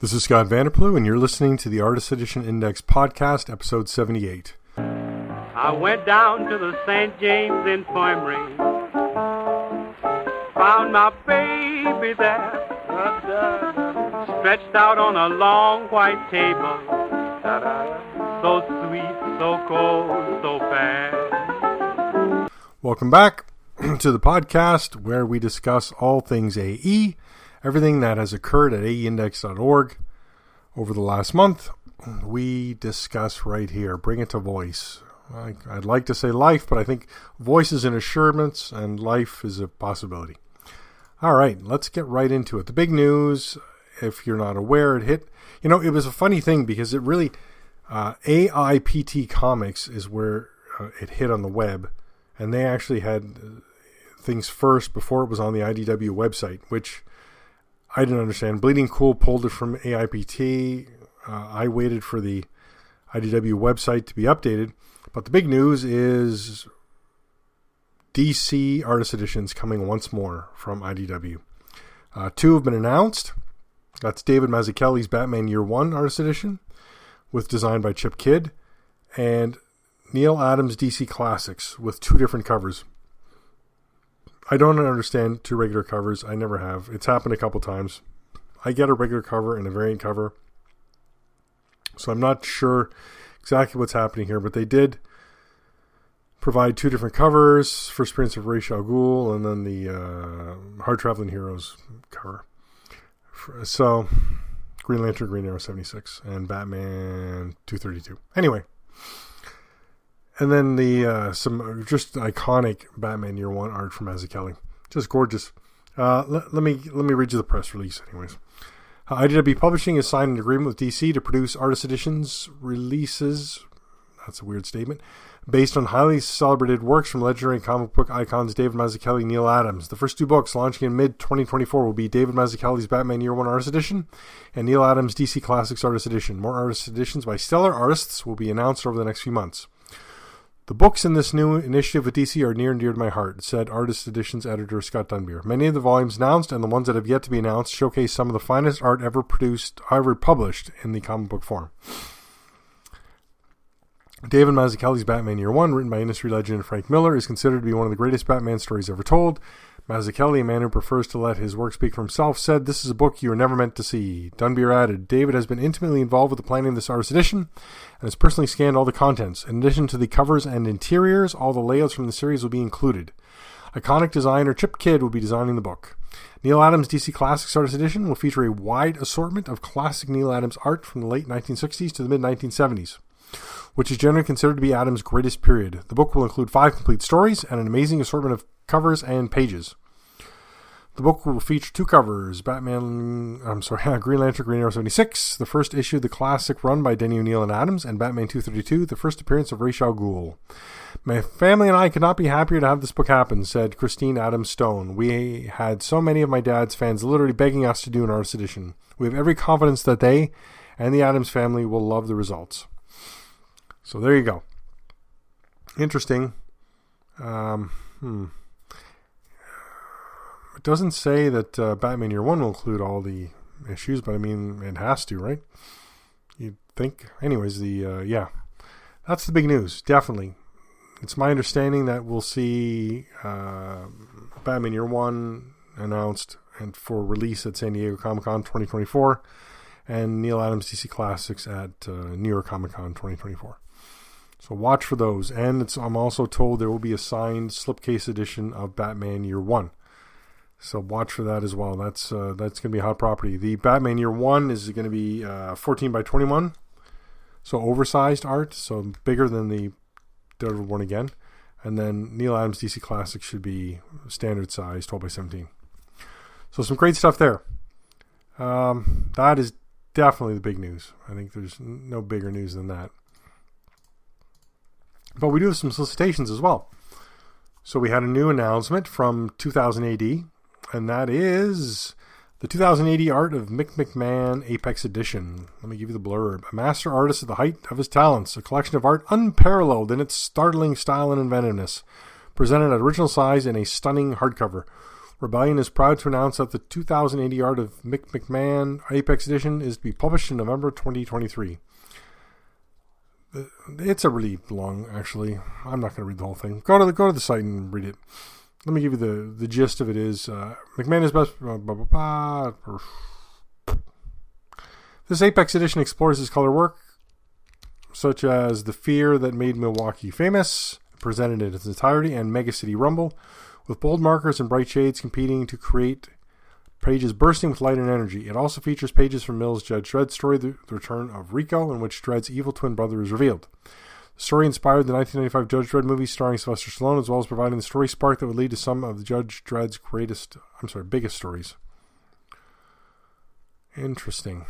This is Scott Vanderplu, and you're listening to the Artist Edition Index Podcast, episode 78. I went down to the St. James Infirmary, found my baby there, stretched out on a long white table, so sweet, so cold, so fast. Welcome back to the podcast where we discuss all things AE, everything that has occurred at aeindex.org over the last month. We discuss right here, bring it to voice. I'd like to say life, but I think voice is an assurance and life is a possibility. All right, let's get right into it. The big news, if you're not aware, it hit, it was a funny thing because it really, AIPT Comics is where it hit on the web, and they actually had things first before it was on the IDW website, which I didn't understand. Bleeding Cool pulled it from AIPT. I waited for the IDW website to be updated. But the big news is DC Artist Editions coming once more from IDW. Two have been announced. That's David Mazzucchelli's Batman Year One Artist Edition, with design by Chip Kidd, and Neil Adams' DC Classics with two different covers. I don't understand two regular covers. I never have. It's happened a couple times. I get a regular cover and a variant cover. So I'm not sure exactly what's happening here, but they did provide two different covers. First appearance of Ra's al Ghul and then the Hard Traveling Heroes cover. So Green Lantern, Green Arrow 76 and Batman 232. Anyway. And then the some just iconic Batman Year One art from Mazzucchelli, just gorgeous. Let me read you the press release, anyways. IDW Publishing has signed an agreement with DC to produce artist editions releases. That's a weird statement. Based on highly celebrated works from legendary comic book icons David Mazzucchelli and Neil Adams. The first two books launching in mid-2024 will be David Mazzucchelli's Batman Year One Artist Edition and Neil Adams' DC Classics Artist Edition. More artist editions by stellar artists will be announced over the next few months. The books in this new initiative with DC are near and dear to my heart, said Artist Editions editor Scott Dunbier. Many of the volumes announced and the ones that have yet to be announced showcase some of the finest art ever published in the comic book form. David Mazzucchelli's Batman Year One, written by industry legend Frank Miller, is considered to be one of the greatest Batman stories ever told. Mazzucchelli, a man who prefers to let his work speak for himself, said, "This is a book you were never meant to see." Dunbier added, "David has been intimately involved with the planning of this artist edition and has personally scanned all the contents. In addition to the covers and interiors, all the layouts from the series will be included. Iconic designer Chip Kidd will be designing the book. Neil Adams' DC Classics Artist Edition will feature a wide assortment of classic Neil Adams art from the late 1960s to the mid-1970s. Which is generally considered to be Adams' greatest period. The book will include 5 complete stories and an amazing assortment of covers and pages. The book will feature 2 covers, Green Lantern, Green Arrow 76, the first issue of the classic run by Denny O'Neil and Adams, and Batman 232, the first appearance of Ra's al Ghul. My family and I could not be happier to have this book happen, said Christine Adams Stone. We had so many of my dad's fans literally begging us to do an artist edition. We have every confidence that they and the Adams family will love the results." So there you go. Interesting. It doesn't say that Batman Year One will include all the issues, but I mean, it has to, right? You'd think. Anyways, that's the big news, definitely. It's my understanding that we'll see Batman Year One announced and for release at San Diego Comic-Con 2024 and Neil Adams' DC Classics at New York Comic-Con 2024. So watch for those. And I'm also told there will be a signed slipcase edition of Batman Year One. So watch for that as well. That's going to be a hot property. The Batman Year One is going to be 14 by 21. So oversized art. So bigger than the Daredevil Born Again. And then Neil Adams' DC Classics should be standard size, 12 by 17. So some great stuff there. That is definitely the big news. I think there's no bigger news than that. But we do have some solicitations as well. So we had a new announcement from 2000 AD, and that is the 2000 AD art of Mick McMahon Apex Edition. Let me give you the blurb. A master artist at the height of his talents, a collection of art unparalleled in its startling style and inventiveness, presented at original size in a stunning hardcover. Rebellion is proud to announce that the 2080 Art of Mick McMahon Apex Edition is to be published in November 2023. It's a really long, actually. I'm not going to read the whole thing. Go to the site and read it. Let me give you the gist of it is, McMahon is best... This Apex Edition explores his color work, such as The Fear That Made Milwaukee Famous, presented in its entirety, and Mega City Rumble, with bold markers and bright shades competing to create pages bursting with light and energy. It also features pages from Mills' Judge Dredd's story, The Return of Rico, in which Dredd's evil twin brother is revealed. The story inspired the 1995 Judge Dredd movie starring Sylvester Stallone, as well as providing the story spark that would lead to some of the Judge Dredd's biggest stories. Interesting.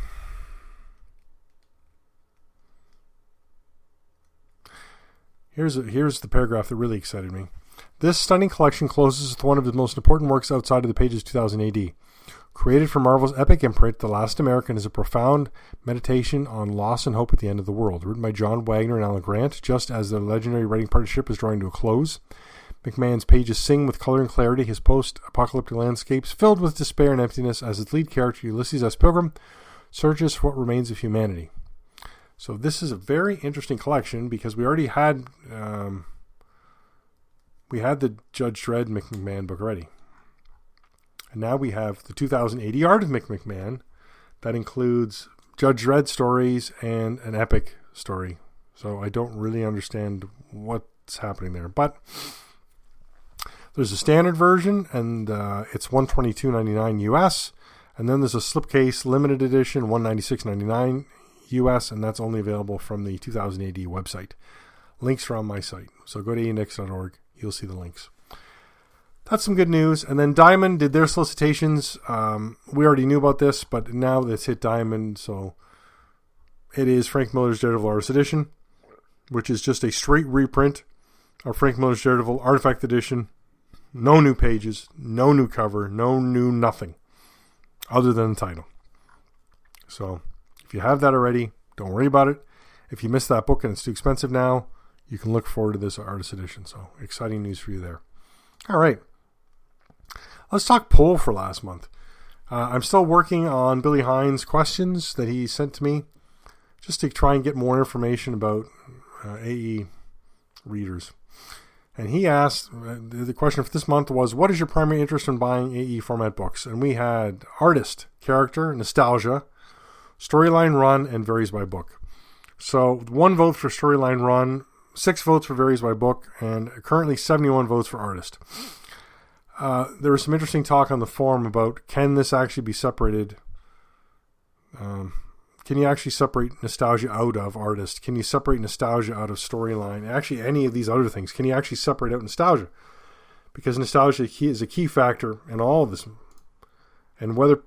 Here's the paragraph that really excited me. This stunning collection closes with one of the most important works outside of the pages 2000 AD. Created for Marvel's epic imprint, The Last American is a profound meditation on loss and hope at the end of the world. Written by John Wagner and Alan Grant, just as the legendary writing partnership is drawing to a close. McMahon's pages sing with color and clarity his post-apocalyptic landscapes filled with despair and emptiness as its lead character, Ulysses S. Pilgrim, searches for what remains of humanity. So this is a very interesting collection because we already had the Judge Dredd McMahon book already. And now we have the 2080 Art of Mick McMahon that includes Judge Dredd stories and an epic story. So I don't really understand what's happening there. But there's a standard version, and it's $122.99 US. And then there's a slipcase limited edition, $196.99 US, and that's only available from the 2080 website. Links are on my site. So go to aindex.org. You'll see the links. That's some good news. And then Diamond did their solicitations. We already knew about this, but now it's hit Diamond. So it is Frank Miller's Daredevil Artist Edition, which is just a straight reprint of Frank Miller's Daredevil Artifact Edition. No new pages, no new cover, no new nothing other than the title. So if you have that already, don't worry about it. If you missed that book and it's too expensive now, you can look forward to this Artist Edition. So exciting news for you there. All right. Let's talk poll for last month. I'm still working on Billy Hines' questions that he sent to me just to try and get more information about AE readers. And he asked, the question for this month was, what is your primary interest in buying AE format books? And we had artist, character, nostalgia, storyline run, and varies by book. So 1 vote for storyline run, 6 votes for varies by book, and currently 71 votes for artist. There was some interesting talk on the forum about, can this actually be separated? Can you actually separate nostalgia out of artist? Can you separate nostalgia out of storyline? Actually, any of these other things. Can you actually separate out nostalgia? Because nostalgia is a key factor in all of this. And whether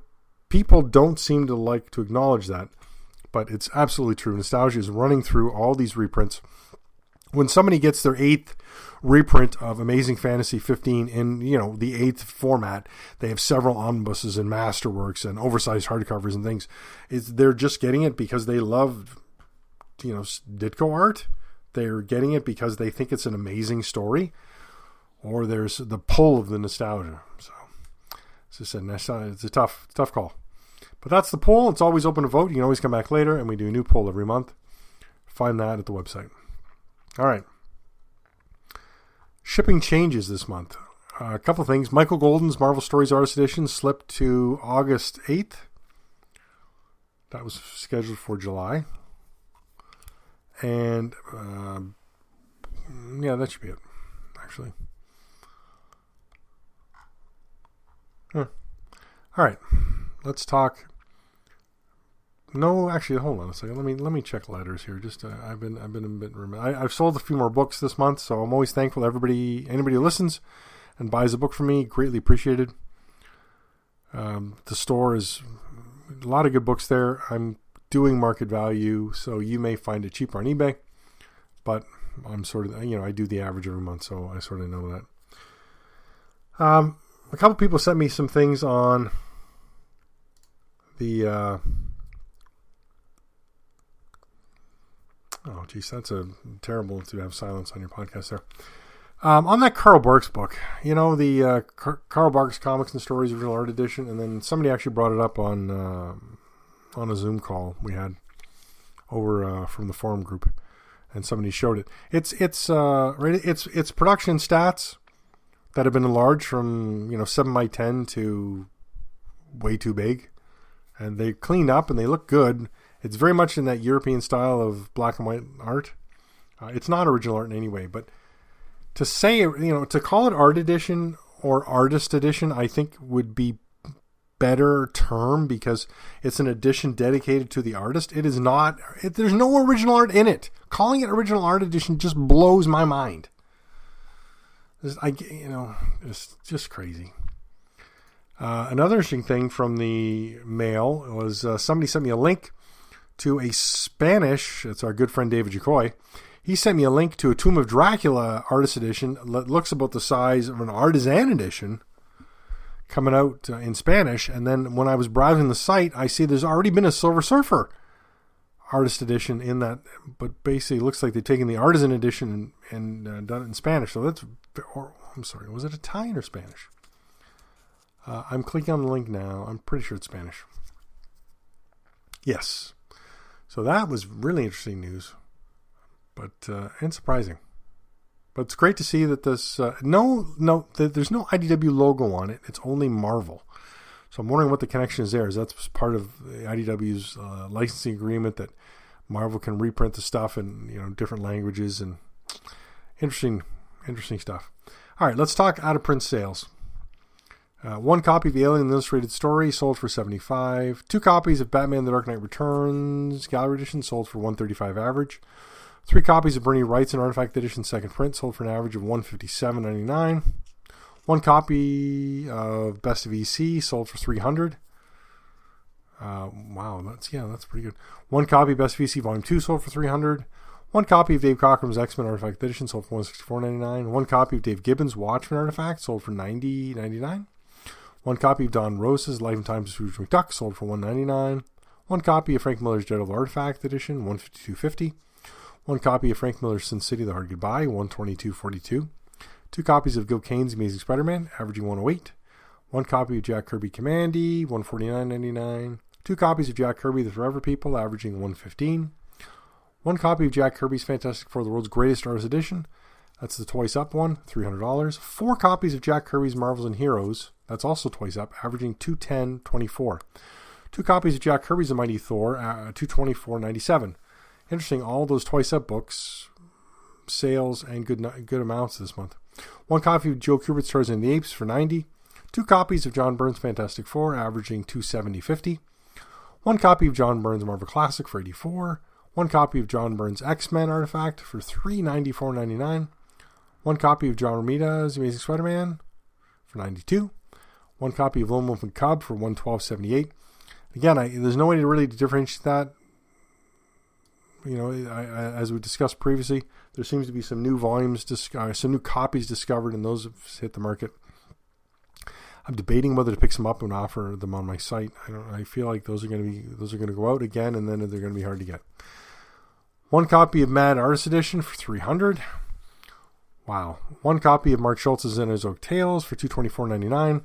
people don't seem to like to acknowledge that, but it's absolutely true. Nostalgia is running through all these reprints. When somebody gets their 8th reprint of Amazing Fantasy 15 in, the 8th format, they have several omnibuses and masterworks and oversized hardcovers and things. They're just getting it because they love, Ditko art. They're getting it because they think it's an amazing story, or there's the pull of the nostalgia. So, as I said, it's a tough call. But that's the poll. It's always open to vote. You can always come back later, and we do a new poll every month. Find that at the website. All right. Shipping changes this month. A couple of things. Michael Golden's Marvel Stories Artist Edition slipped to August 8th. That was scheduled for July. And, that should be it, actually. All right. Let's talk. No, actually, hold on a second. Let me check letters here. Just I've been a bit I've sold a few more books this month, so I'm always thankful to anybody who listens and buys a book from me. Greatly appreciated. The store is a lot of good books there. I'm doing market value, so you may find it cheaper on eBay, but I'm sort of I do the average every month, so I sort of know that. A couple people sent me some things on the. Oh, geez, that's a terrible to have silence on your podcast there. On that Carl Barks book, you know, the Carl Barks Comics and Stories Original Art Edition, and then somebody actually brought it up on a Zoom call we had over from the forum group, and somebody showed it. It's production stats that have been enlarged from 7x10 to way too big, and they cleaned up and they look good. It's very much in that European style of black and white art. It's not original art in any way, but to say, to call it art edition or artist edition, I think would be better term, because it's an edition dedicated to the artist. It is not, there's no original art in it. Calling it original art edition just blows my mind. It's just crazy. Another interesting thing from the mail was somebody sent me a link to a Spanish, it's our good friend David Jacoy. He sent me a link to a Tomb of Dracula artist edition that looks about the size of an artisan edition coming out in Spanish. And then when I was browsing the site, I see there's already been a Silver Surfer artist edition in that, but basically it looks like they've taken the artisan edition and done it in Spanish. So that's, I'm sorry, was it Italian or Spanish? I'm clicking on the link now. I'm pretty sure it's Spanish. Yes. So that was really interesting news, and surprising. But it's great to see that this, there's no IDW logo on it. It's only Marvel. So I'm wondering what the connection is there. Is that part of the IDW's licensing agreement that Marvel can reprint the stuff in different languages, and interesting stuff. All right, let's talk out of print sales. One copy of the Alien Illustrated Story sold for $75. 2 copies of Batman: The Dark Knight Returns Gallery Edition sold for $135 average. 3 copies of Bernie Wright's and Artifact Edition second print sold for an average of $157.99. 1 copy of Best of EC sold for $300. Wow, that's pretty good. 1 copy of Best of EC Volume 2 sold for $300. 1 copy of Dave Cockrum's X-Men Artifact Edition sold for $164.99. 1 copy of Dave Gibbons' Watchmen Artifact sold for $90.99. 1 copy of Don Rose's Life and Times of Scrooge McDuck sold for $199. 1 copy of Frank Miller's Daredevil Artifact Edition, $152.50. 1 copy of Frank Miller's Sin City: The Hard Goodbye, $122.42. 2 copies of Gil Kane's Amazing Spider-Man, averaging $108. 1 copy of Jack Kirby Commandy, $149.99. 2 copies of Jack Kirby: The Forever People, averaging $115. 1 copy of Jack Kirby's Fantastic Four: The World's Greatest Artist Edition, that's the twice up one, $300. 4 copies of Jack Kirby's Marvels and Heroes, that's also twice up, averaging $210.24. 2 copies of Jack Kirby's The Mighty Thor, $224.97. Interesting, all those twice up books, sales and good amounts this month. 1 copy of Joe Kubert's Tarzan and the Apes for $90. 2 copies of John Byrne's Fantastic Four, averaging $270.50. 1 copy of John Byrne's Marvel Classic for $84. 1 copy of John Byrne's X-Men Artifact for $394.99. 1 copy of John Romita's Amazing Spider-Man for $92. 1 copy of Lone Wolf and Cub for $112.78. Again, there's no way to really differentiate that. As we discussed previously, there seems to be some new volumes, some new copies discovered, and those have hit the market. I'm debating whether to pick some up and offer them on my site. I feel like those are going to go out again, and then they're going to be hard to get. 1 copy of Mad Artist Edition for $300. Wow. 1 copy of Mark Schultz's Xenozoic Tales for $224.99.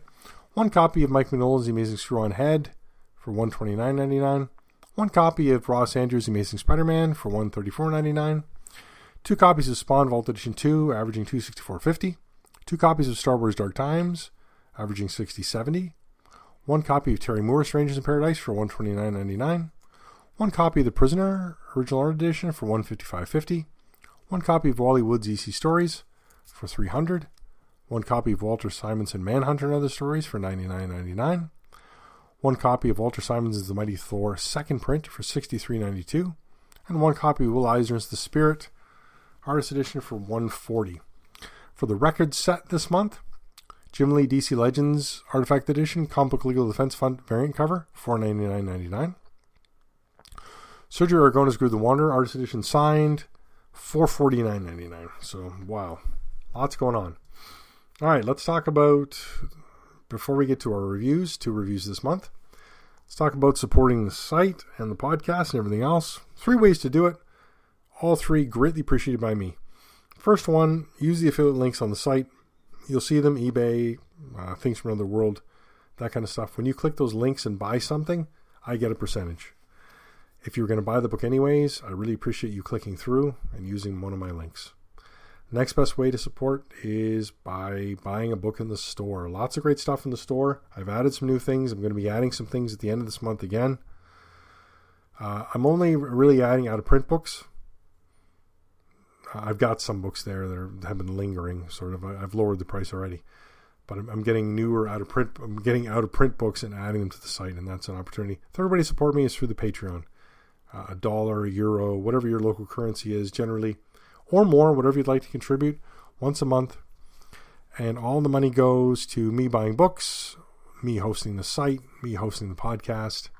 1 copy of Mike Mignola's Amazing Screw-On Head for $129.99. 1 copy of Ross Andrews' Amazing Spider-Man for $134.99. 2 copies of Spawn Vault Edition 2, averaging $264.50. 2 copies of Star Wars Dark Times, averaging $60.70. 1 copy of Terry Moore's Strangers in Paradise for $129.99. 1 copy of The Prisoner Original Art Edition for $155.50. 1 copy of Wally Wood's EC Stories for $300. 1 copy of Walter Simonson Manhunter and Other Stories for $99.99. 1 copy of Walter Simon's The Mighty Thor second print for $63.92. And 1 copy of Will Eisner's The Spirit Artist Edition for $140. For the record set this month, Jim Lee DC Legends Artifact Edition Comic Book Legal Defense Fund variant cover, $499.99. Sergio Aragona's Groove the Wanderer Artist Edition signed, $449.99. So, wow. Lots going on. All right, let's talk about, before we get to our reviews, 2 reviews this month, let's talk about supporting the site and the podcast and everything else. 3 ways to do it. All 3 greatly appreciated by me. First one, use the affiliate links on the site. You'll see them, eBay, things from another world, that kind of stuff. When you click those links and buy something, I get a percentage. If you're going to buy the book anyways, I really appreciate you clicking through and using one of my links. Next best way to support is by buying a book in the store. Lots of great stuff in the store. I've added some new things. I'm going to be adding some things at the end of this month again. I'm only really adding out-of-print books. I've got some books there that have been lingering, sort of. I've lowered the price already. But I'm getting newer out-of-print. I'm getting out-of-print books and adding them to the site, and that's an opportunity. Third way to support me is through the Patreon. $1, €1, whatever your local currency is generally, or more, whatever you'd like to contribute, once a month. And all the money goes to me buying books, me hosting the site, me hosting the podcast,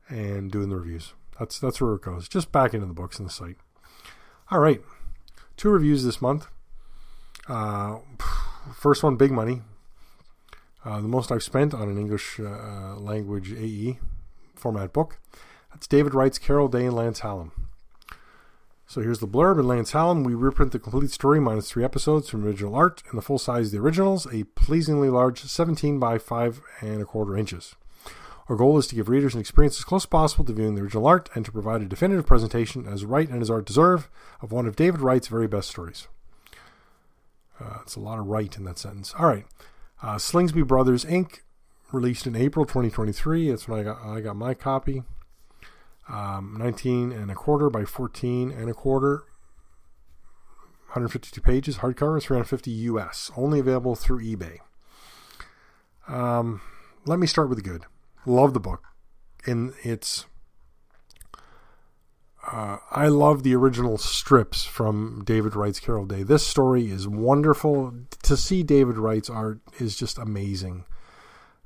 and doing the reviews. That's where it goes. Just back into the books and the site. All right. 2 reviews this month. First one, big money. The most I've spent on an English language AE format book. That's David Wright's Carol Day and Lance Hallam. So here's the blurb. In Lance Hallam, we reprint the complete story minus 3 episodes from original art in the full size of the originals, a pleasingly large 17 by 5¼ inches. Our goal is to give readers an experience as close as possible to viewing the original art and to provide a definitive presentation, as Wright and his art deserve, of one of David Wright's very best stories. It's a lot of Wright in that sentence. All right. Slingsby Brothers, Inc., released in April 2023. That's when I got my copy. 19¼ by 14¼ 152 pages, hardcover, $350 US, only available through eBay. Let me start with the good. Love the book. I love the original strips from David Wright's Carol Day. This story is wonderful. To see David Wright's art is just amazing.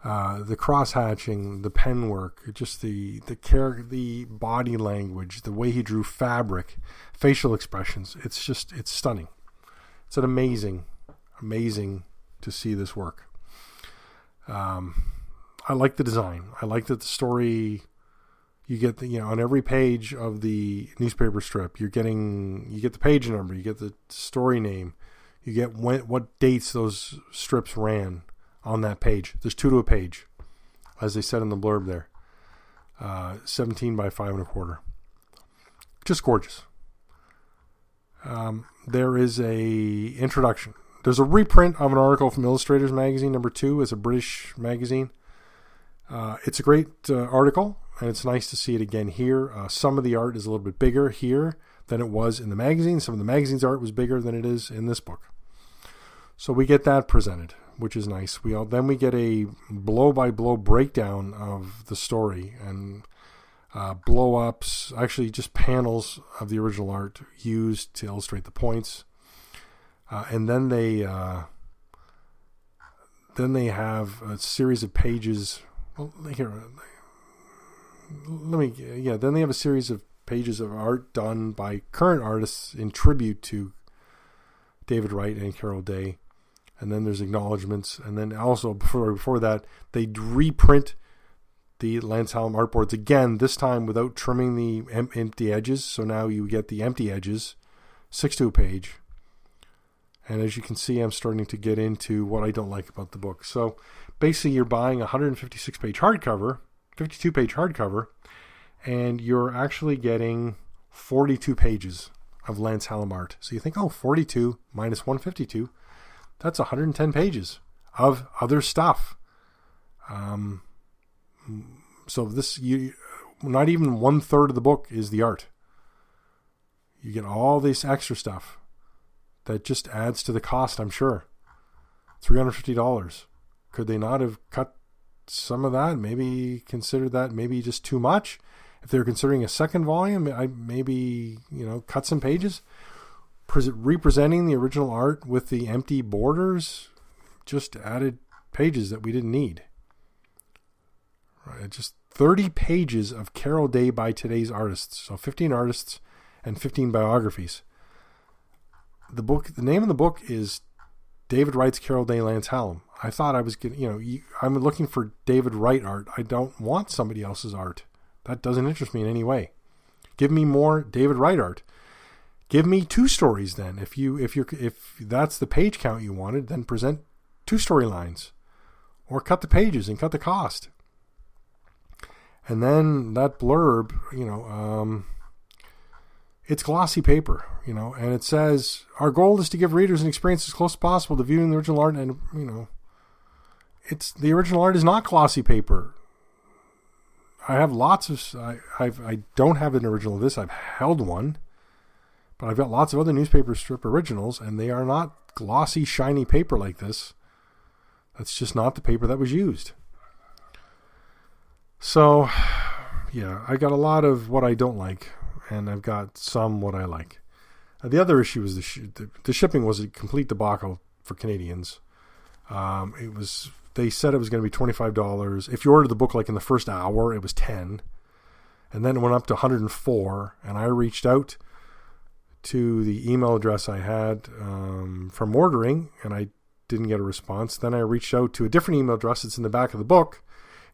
The cross-hatching, the pen work, just the body language, the way he drew fabric, facial expressions. It's stunning. It's an amazing to see this work. I like the design. I like that the story, you get on every page of the newspaper strip, you get the page number, you get the story name, you get what dates those strips ran on that page. There's 2 to a page, as they said in the blurb there. 17 by 5¼ Just gorgeous. There is a introduction. There's a reprint of an article from Illustrators Magazine, number 2. It's a British magazine. It's a great article, and it's nice to see it again here. Some of the art is a little bit bigger here than it was in the magazine. Some of the magazine's art was bigger than it is in this book. So we get that presented, which is nice. Then we get a blow-by-blow breakdown of the story and blow-ups, actually just panels of the original art used to illustrate the points. And then they have a series of pages. Well, here, then they have a series of pages of art done by current artists in tribute to David Wright and Carol Day. And then there's acknowledgments. And then also before that, they reprint the Lance Hallam artboards again, this time without trimming the empty edges. So now you get the empty edges, 6 to a page. And as you can see, I'm starting to get into what I don't like about the book. So basically, you're buying a 156-page hardcover, 52-page hardcover, and you're actually getting 42 pages of Lance Hallam art. So you think, 42 minus 152, that's 110 pages of other stuff. So not even 1/3 of the book is the art. You get all this extra stuff that just adds to the cost, I'm sure. $350. Could they not have cut some of that? Maybe considered that maybe just too much? If they were considering a second volume, maybe cut some pages. Representing the original art with the empty borders just added pages that we didn't need. Right, just 30 pages of Carol Day by today's artists. So 15 artists and 15 biographies. The name of the book is David Wright's Carol Day, Lance Hallam. I thought I was getting, I'm looking for David Wright art. I don't want somebody else's art. That doesn't interest me in any way. Give me more David Wright art. Give me 2 stories then. If that's the page count you wanted, then present 2 storylines, or cut the pages and cut the cost. And then that blurb, it's glossy paper, and it says, our goal is to give readers an experience as close as possible to viewing the original art. And, it's the original art is not glossy paper. I have lots of, I don't have an original of this. I've held one, but I've got lots of other newspaper strip originals, and they are not glossy, shiny paper like this. That's just not the paper that was used. So, yeah, I got a lot of what I don't like, and I've got some what I like. The other issue was the shipping was a complete debacle for Canadians. They said it was going to be $25. If you ordered the book like in the first hour, it was $10, and then it went up to $104. And I reached out to the email address I had from ordering, and I didn't get a response. Then I reached out to a different email address that's in the back of the book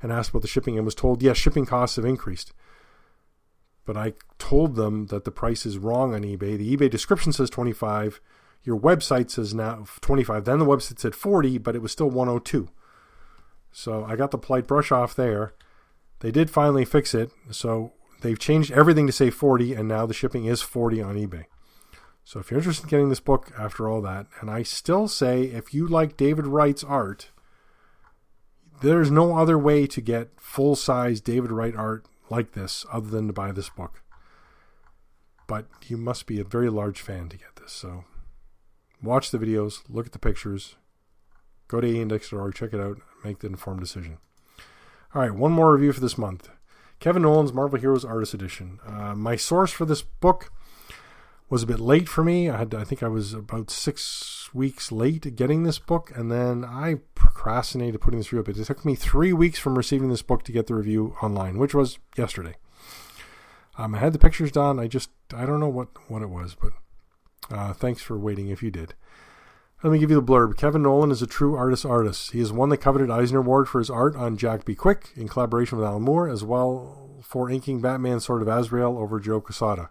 and asked about the shipping, and was told, yes, shipping costs have increased. But I told them that the price is wrong on eBay. The eBay description says $25. Your website says now $25. Then the website said $40, but it was still $102. So I got the polite brush off there. They did finally fix it. So they've changed everything to say $40, and now the shipping is $40 on eBay. So if you're interested in getting this book after all that, and I still say if you like David Wright's art, there's no other way to get full-size David Wright art like this other than to buy this book. But you must be a very large fan to get this. So watch the videos, look at the pictures, go to aindex.org, check it out, make the informed decision. All right, one more review for this month. Kevin Nowlan's Marvel Heroes Artist Edition. My source for this book was a bit late for me. I think I was about 6 weeks late getting this book, and then I procrastinated putting this review up. It took me 3 weeks from receiving this book to get the review online, which was yesterday. I had the pictures done. I don't know what it was, but thanks for waiting if you did. Let me give you the blurb. Kevin Nowlan is a true artist. He has won the coveted Eisner Award for his art on Jack B. Quick in collaboration with Alan Moore, as well for inking Batman Sword of Azrael over Joe Quesada.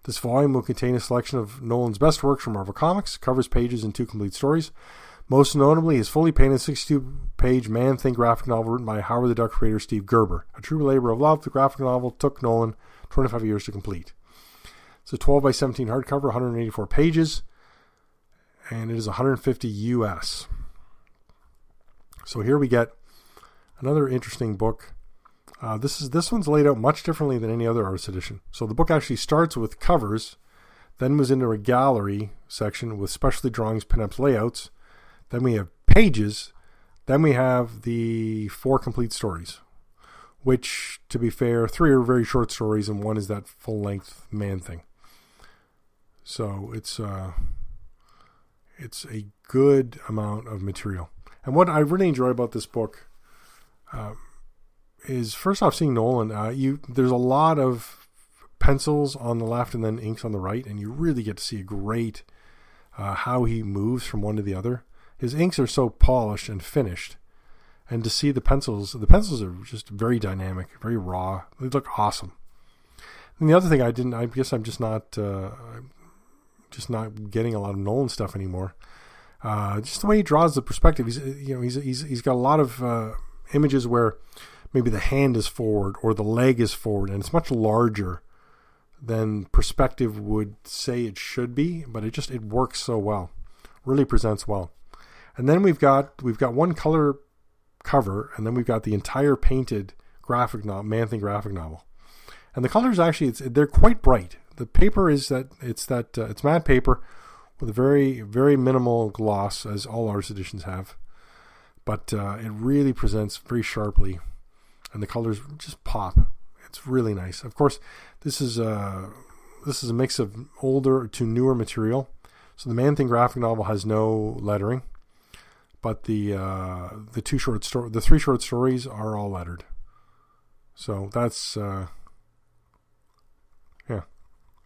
This volume will contain a selection of Nolan's best works from Marvel Comics, covers pages and 2 complete stories. Most notably, his fully painted 62-page Man-Thing graphic novel written by Howard the Duck creator Steve Gerber. A true labor of love, the graphic novel took Nolan 25 years to complete. It's a 12 by 17 hardcover, 184 pages, and it is $150 US. So here we get another interesting book. This one's laid out much differently than any other artist edition. So the book actually starts with covers, then moves into a gallery section with specialty drawings, pinups, layouts. Then we have pages. Then we have the 4 complete stories, which, to be fair, 3 are very short stories, and 1 is that full-length Man-Thing. So it's a good amount of material. And what I really enjoy about this book is, first off, seeing Nowlan. There's a lot of pencils on the left and then inks on the right, and you really get to see a great how he moves from one to the other. His inks are so polished and finished, and to see the pencils are just very dynamic, very raw. They look awesome. And the other thing I guess I'm just not getting a lot of Nolan stuff anymore. Just the way he draws the perspective. He's got a lot of images where maybe the hand is forward or the leg is forward, and it's much larger than perspective would say it should be, but it works so well. Really presents well. And then we've got one color cover, and then we've got the entire painted graphic novel, Man-Thing graphic novel. And the colors actually they're quite bright. The paper it's matte paper with a very, very minimal gloss, as all artist editions have. But it really presents very sharply, and the colors just pop. It's really nice. Of course, this is a mix of older to newer material. So the Man-Thing graphic novel has no lettering, but the 3 short stories are all lettered. So that's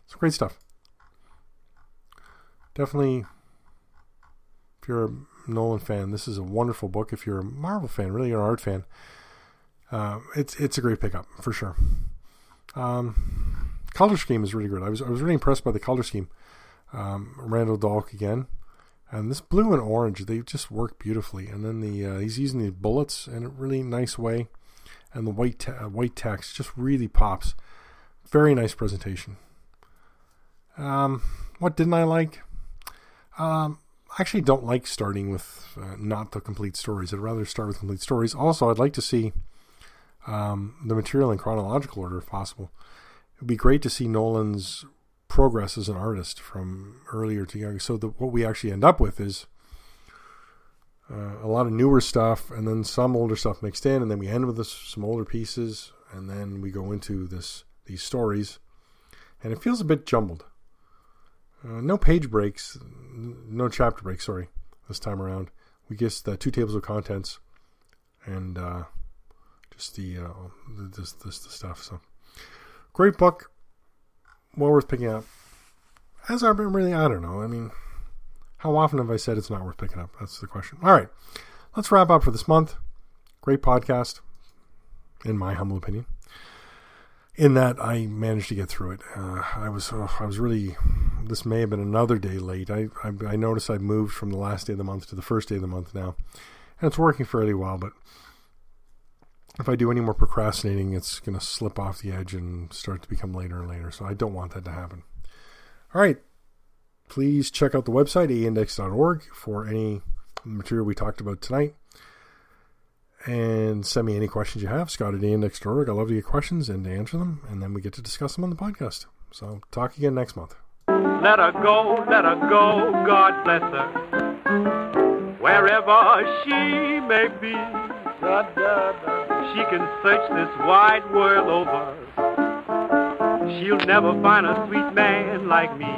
it's great stuff. Definitely, if you're a Nolan fan, this is a wonderful book. If you're a Marvel fan, really you're an art fan, it's a great pickup for sure. color scheme is really good. I was really impressed by the color scheme. Randall Dahlk again. And this blue and orange, they just work beautifully. And then he's using the bullets in a really nice way. And the white text just really pops. Very nice presentation. What didn't I like? I actually don't like starting with not the complete stories. I'd rather start with complete stories. Also, I'd like to see the material in chronological order if possible. It would be great to see Nowlan's progress as an artist from earlier to younger. So what we actually end up with is a lot of newer stuff and then some older stuff mixed in, and then we end with some older pieces, and then we go into these stories, and it feels a bit jumbled. No page breaks, no chapter breaks, sorry, this time around. We get the 2 tables of contents and just the stuff. So great book. Well worth picking up. Has I been really? I don't know. I mean, how often have I said it's not worth picking up? That's the question. All right, let's wrap up for this month. Great podcast, in my humble opinion. In that I managed to get through it. I was really. This may have been another day late. I noticed I moved from the last day of the month to the first day of the month now, and it's working fairly well. But if I do any more procrastinating, it's going to slip off the edge and start to become later and later. So I don't want that to happen. All right. Please check out the website, aindex.org, for any material we talked about tonight. And send me any questions you have, scott@aindex.org. I love to get questions and to answer them, and then we get to discuss them on the podcast. So talk again next month. Let her go, God bless her. Wherever she may be, she can search this wide world over. She'll never find a sweet man like me.